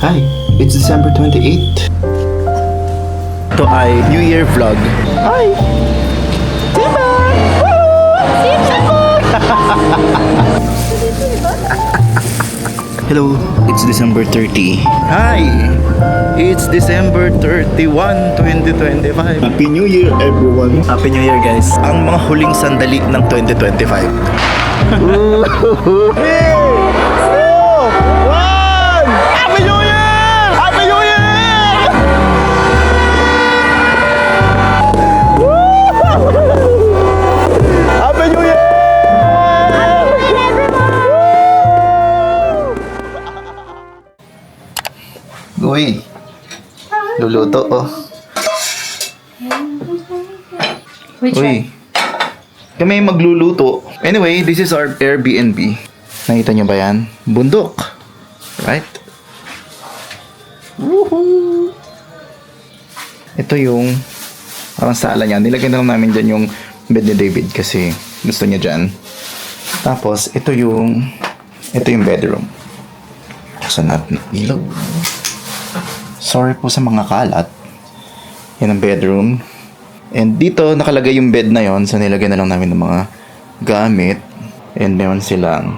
Hi, it's December 28th. Ito ay New Year vlog. Hi! Simba! Hello, it's December 30. Hi! It's December 31, 2025. Happy New Year, everyone! Happy New Year, guys. Ang mga huling sandali ng 2025. Uy, luluto oh. Uy, kami magluluto. Anyway, this is our Airbnb. Nakita nyo ba yan? Bundok. Right? Woohoo! Ito yung parang sala niya. Nilagyan na lang namin dyan yung bed ni David kasi gusto niya dyan. Tapos, ito yung bedroom. Saan natin ilaw? Sorry po sa mga kalat. Yan ang bedroom. And dito nakalagay yung bed na yon, so nilagyan na lang namin ng mga gamit. And meron silang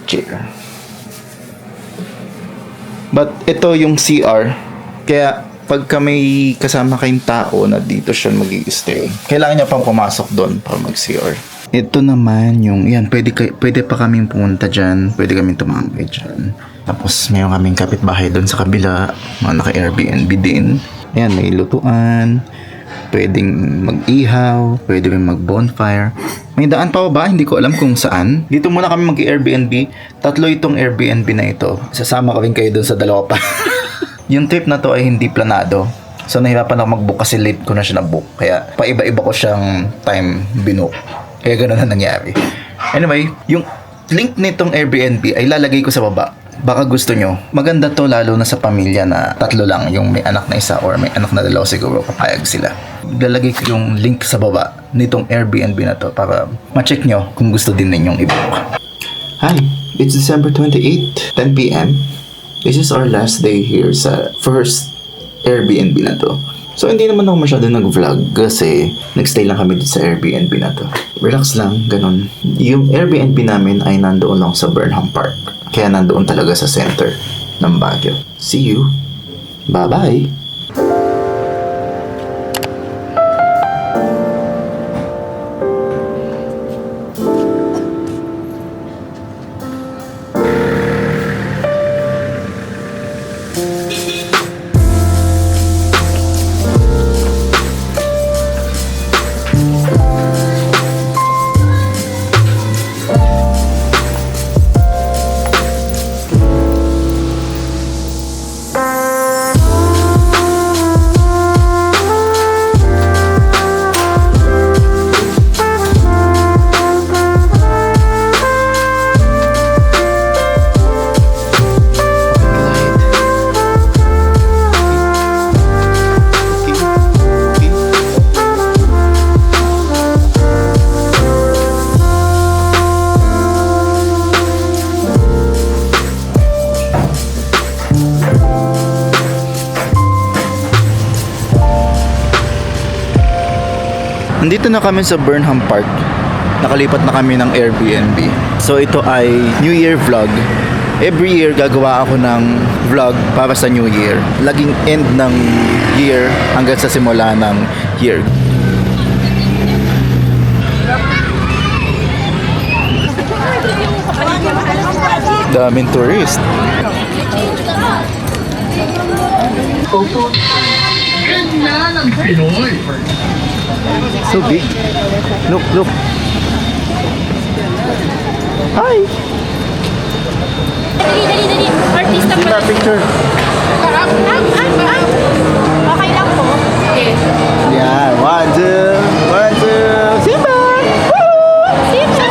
chair. But ito yung CR. Kaya pagka may kasama kayong tao na dito siya mag-i-stay, kailangan niya pang pumasok doon para mag-CR. Ito naman yung, yan, pwede pa kaming pumunta dyan. Pwede kaming tumambay dyan. Tapos mayroon kaming kapitbahay doon sa kabila. Mga naka-Airbnb din. Ayan, may lutuan. Pwedeng mag-ihaw. Pwede rin mag-bonfire. May daan pa ba? Hindi ko alam kung saan. Dito muna kami mag-Airbnb. 3 itong Airbnb na ito. Sasama ko rin kayo doon sa 2 pa. Yung trip na to ay hindi planado. So nahirapan ako mag-book kasi late ko na siya na-book. Kaya paiba-iba ko siyang time binook. Kaya gano'n na nangyari. Anyway, yung link nitong Airbnb ay lalagay ko sa baba. Baka gusto nyo. Maganda to lalo na sa pamilya na 3 lang. Yung may anak na 1 or may anak na 2 siguro. Papayag sila. Lalagay ko yung link sa baba nitong Airbnb na to para ma-check nyo kung gusto din ninyong i-book. Hi, it's December 28, 10 p.m. This is our last day here sa first Airbnb na to. So, hindi naman ako masyado nag-vlog kasi nag-stay lang kami dito sa Airbnb na to. Relax lang, ganun. Yung Airbnb namin ay nandoon lang sa Burnham Park. Kaya nandoon talaga sa center ng Baguio. See you! Bye-bye! Nandito na kami sa Burnham Park. Nakalipat na kami ng Airbnb. So ito ay New Year vlog. Every year gagawa ako ng vlog para sa New Year. Laging end ng year hanggang sa simula ng year. Daming tourist. So big. Look, look. Hi. Dali. Artista Take pa. a picture. Okay lang po. Okay. Yeah, 1, 2, 1, 2. Simba! Woo! Simba!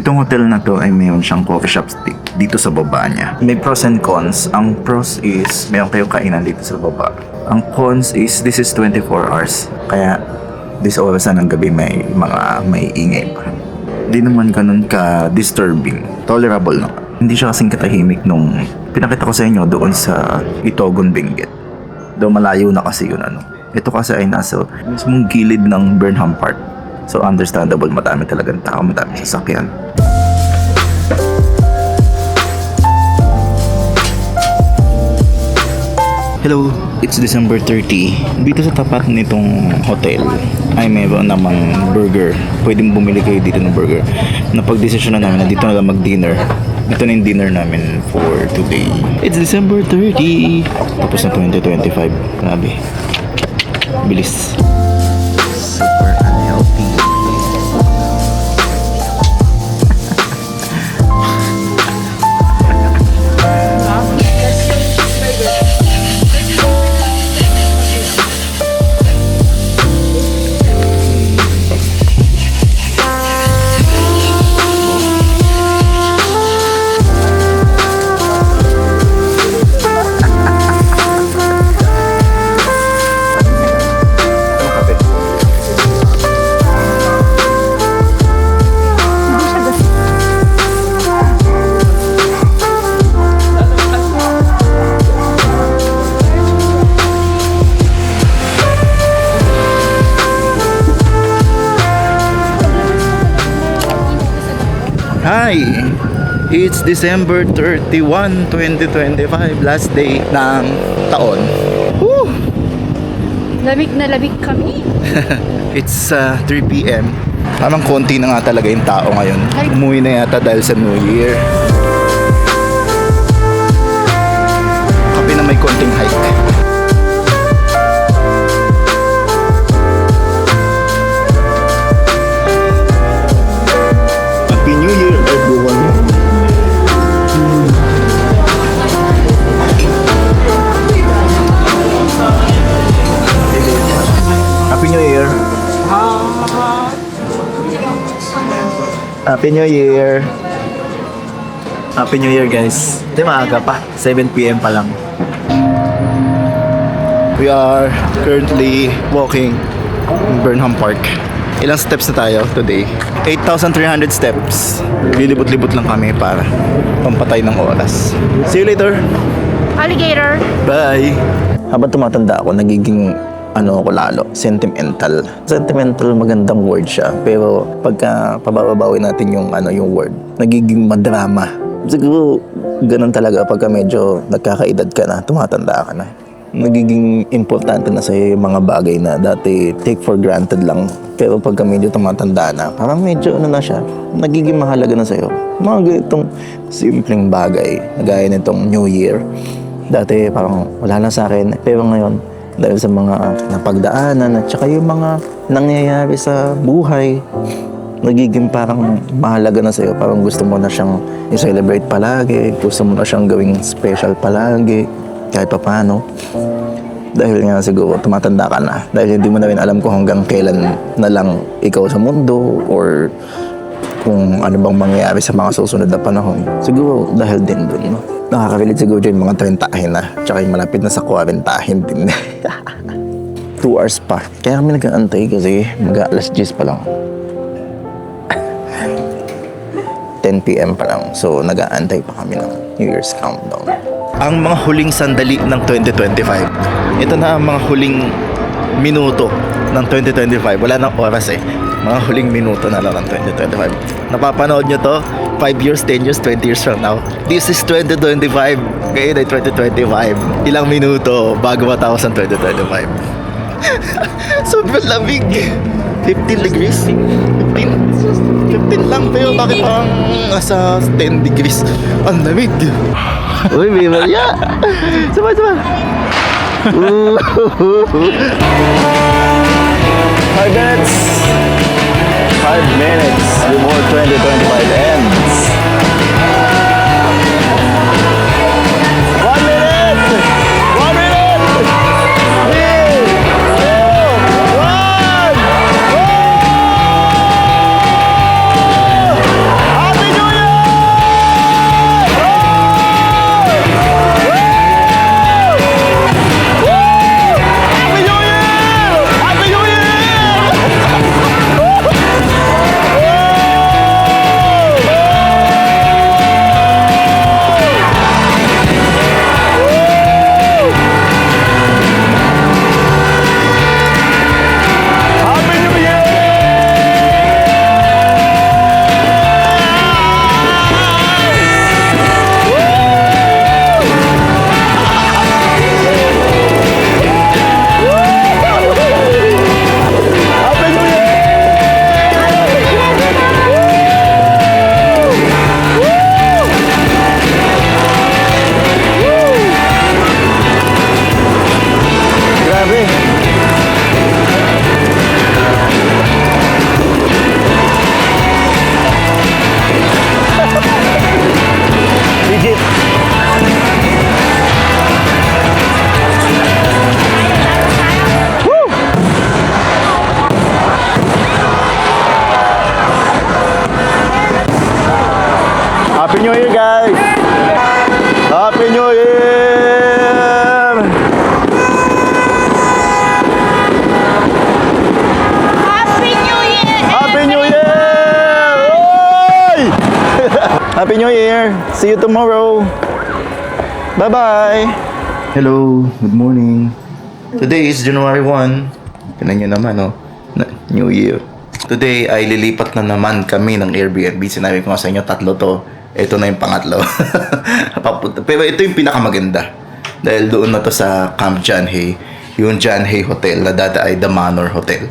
Itong hotel na to ay mayroon siyang coffee shop dito sa baba niya. May pros and cons. Ang pros is meron kayong kainan dito sa baba. Ang cons is this is 24 hours. Kaya this oras na ng gabi may ingay pa. Di naman ganun ka disturbing. Tolerable na. Hindi siya kasing katahimik nung pinakita ko sa inyo doon sa Itogon, Benguet. Doon malayo na kasi yun ano. Ito kasi ay nasa mismong gilid ng Burnham Park. So understandable, madami talagang tao, madami sasakyan. Hello, it's December 30. Dito sa tapat nitong hotel ay mayroon namang burger. Pwedeng bumili kayo dito ng burger. Napag-desisyon na namin na dito na lang mag-dinner. Ito na yung dinner namin for today. It's December 30. Tapos na 2025. Grabe. Bilis. Super unhealthy. Hi! It's December 31, 2025, last day ng taon. Woo! Lamig na lamig kami. It's 3 p.m. Parang konti na nga talaga yung tao ngayon. Umuwi na yata dahil sa New Year. Kape na may konting hike. Happy New Year, everyone. Happy New Year. Happy New Year. Happy New Year guys. Hindi maaga pa. 7 p.m. pa lang. We are currently walking in Burnham Park. Ilang steps na tayo today? 8,300 steps. Lilibot-libot lang kami para pampatay ng oras. See you later. Alligator. Bye. Habang tumatanda ako, nagiging ako lalo, sentimental. Sentimental, magandang word siya. Pero pagka pababawi natin yung word, nagiging madrama. Siguro, ganun talaga pagka medyo nagkakaedad ka na, tumatanda ka na. Nagiging importante na sa'yo yung mga bagay na dati take for granted lang. Pero pagka medyo tumatanda na, parang medyo na siya, nagiging mahalaga na sa'yo. Mga ganitong simpleng bagay, gaya nitong New Year. Dati parang wala na sa akin, pero ngayon, dahil sa mga napagdaanan at saka yung mga nangyayari sa buhay, nagiging parang mahalaga na sa'yo. Parang gusto mo na siyang i-celebrate palagi, gusto mo na siyang gawing special palagi, kahit pa paano. Dahil nga siguro tumatanda ka na, dahil hindi mo na rin alam kung hanggang kailan na lang ikaw sa mundo or kung ano bang mangyayari sa mga susunod na panahon. Siguro dahil din dun, no? Nakaka-relate siguro dyan yung mga 30 na, tsaka yung malapit na sa 40 din. 2 hours pa. Kaya kami nag-aantay kasi mag-alas 10 pa lang. 10 p.m. pa lang. So nag-aantay pa kami ng New Year's countdown. Ang mga huling sandali ng 2025. Ito na ang mga huling minuto ng 2025. Wala nang oras eh. Mga huling minuto na lang ng 2025. Napapanood nyo to 5 years, 10 years, 20 years from now. This is 2025. Ngayon ay 2025. Ilang minuto bago matapos ang 2025. Sobrang lamig. 15 degrees. 15 lang. Pero bakit parang nasa 10 degrees? Ang lamig. Uy, may Maria. Sabay. 5 minutes. 5 minutes before 2025 ends. 1 minute! 1 minute! 3, 2, 1! Happy New Year! New Year! See you tomorrow! Bye-bye! Hello, good morning. Today is January 1. Tignan nyo naman, oh. New Year. Today ay lilipat na naman kami ng Airbnb. Sinabi ko nga sa inyo, 3 to. Ito na yung pangatlo. Pero ito yung pinakamaganda. Dahil doon na to sa Camp John Hay. Yung John Hay Hotel na dati ay The Manor Hotel.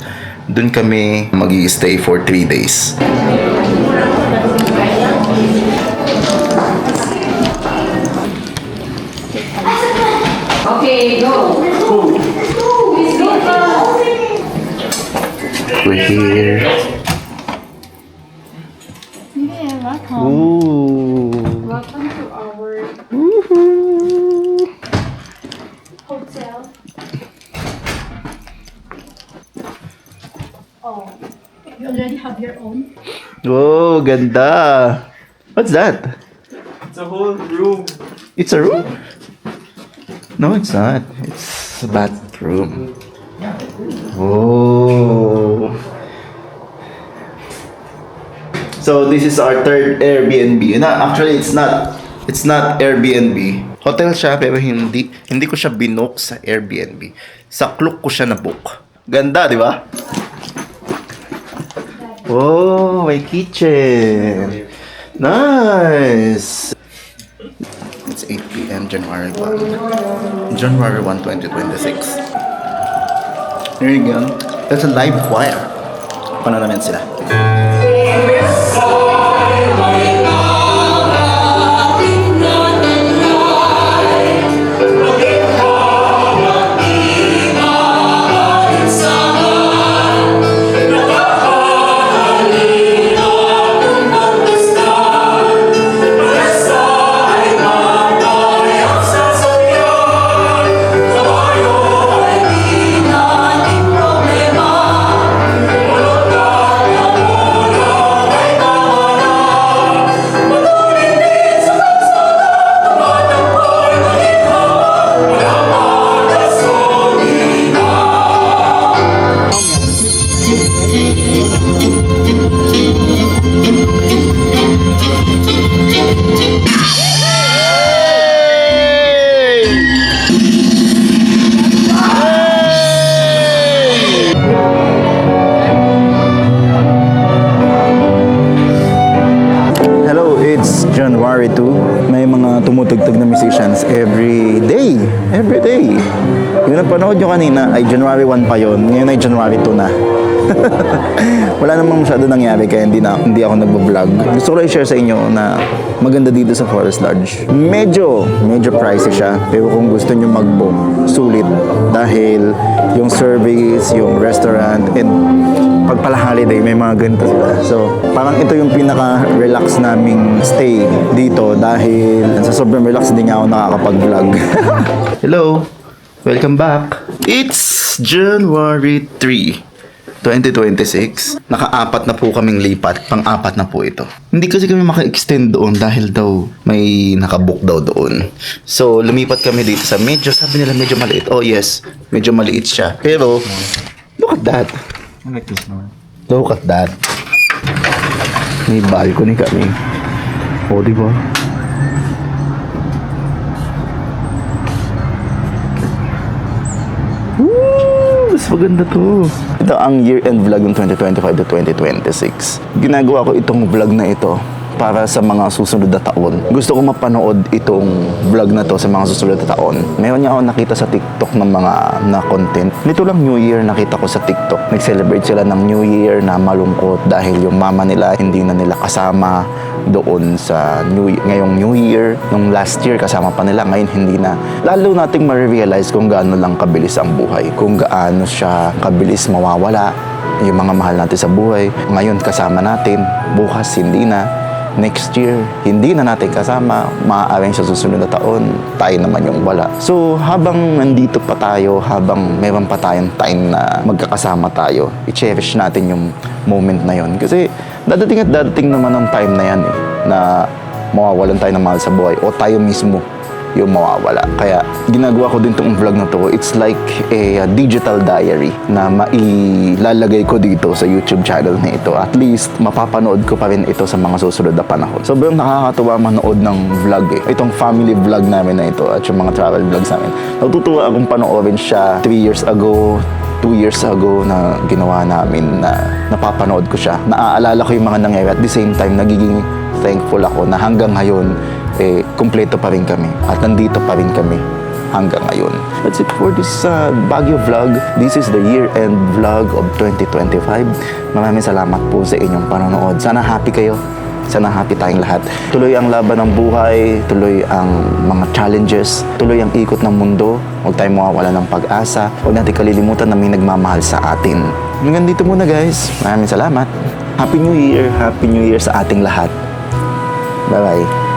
Doon kami mag-i-stay for 3 days. Okay, go. We're here. Yeah, welcome. Ooh! Welcome to our hotel. Oh, you already have your own? Oh, ganda. What's that? It's a whole room. It's a room? No, it's not. It's a bathroom. Oh. So this is our third Airbnb. No, actually it's not. It's not Airbnb. Hotel siya pero hindi ko siya binook sa Airbnb. Sa Klook ko siya na-book. Ganda, di ba? Oh, may kitchen. Nice. It's 8 p.m. January 1. January 1, 2026. There you go. That's a live choir. Paano naman sila? Hello, it's January 2. May mga tumutugtog na musicians every day. Every day. Yung napanood nyo kanina ay January 1 pa yon. Ngayon ay January 2 na. Wala namang masyado nangyari kaya hindi ako nagbo-vlog. Gusto ko lang i-share sa inyo na maganda dito sa Forest Lodge. Medyo pricey siya. Pero kung gusto nyo mag-book, sulit. Dahil yung service, yung restaurant, and pag pala holiday, may mga ganito sila. So, parang ito yung pinaka-relax naming stay dito dahil sa sobrang relax, hindi nga ako nakakapag-vlog. Hello. Welcome back. It's January 3. 2026. Naka-4 na po kaming lipat. Pang-4 na po ito. Hindi kasi kami maka-extend doon dahil daw may nakabook daw doon. So, lumipat kami dito sa medyo, sabi nila medyo maliit. Oh yes, medyo maliit siya. Pero, look at that. I like this one. Look at that. May balcony kami. O, di ba? Woo! Mas maganda to. Ito ang year-end vlog ng 2025 to 2026. Ginagawa ko itong vlog na ito para sa mga susunod na taon. Gusto ko mapanood itong vlog na to sa mga susunod na taon. Meron niya ako nakita sa TikTok ng mga na content. Nito lang New Year nakita ko sa TikTok. Nag-celebrate sila ng New Year na malungkot dahil yung mama nila hindi na nila kasama doon sa ngayong New Year. Nung last year kasama pa nila, ngayon hindi na. Lalo nating ma-realize kung gaano lang kabilis ang buhay. Kung gaano siya kabilis mawawala yung mga mahal natin sa buhay. Ngayon kasama natin, bukas hindi na. Next year, hindi na natin kasama, maaaring sa susunod na taon, tayo naman yung wala. So, habang nandito pa tayo, habang meron pa tayong time na magkakasama tayo, i-cherish natin yung moment na yon. Kasi dadating at dadating naman ang time na yan na mawawalan tayo ng mahal sa buhay o tayo mismo yung mawawala. Kaya ginagawa ko din tong vlog na to. It's like a digital diary na mailalagay ko dito sa YouTube channel na ito. At least mapapanood ko pa rin ito sa mga susunod na panahon. Sobrang nakakatuwa manood ng vlog eh. Itong family vlog namin na ito at yung mga travel vlogs namin. Natutuwa akong panoorin siya 3 years ago, 2 years ago na ginawa namin na napapanood ko siya. Naaalala ko yung mga nangyayari. At the same time, nagiging thankful ako na hanggang ngayon, kumpleto pa rin kami. At nandito pa rin kami hanggang ngayon. That's it for this Baguio vlog. This is the year-end vlog of 2025. Maraming salamat po sa inyong panonood. Sana happy kayo. Sana happy tayong lahat. Tuloy ang laban ng buhay, tuloy ang mga challenges, tuloy ang ikot ng mundo. Huwag tayong mawawala ng pag-asa. Huwag natin kalilimutan na may nagmamahal sa atin. Hanggang dito muna guys. Maraming salamat. Happy New Year. Happy New Year sa ating lahat. Bye-bye.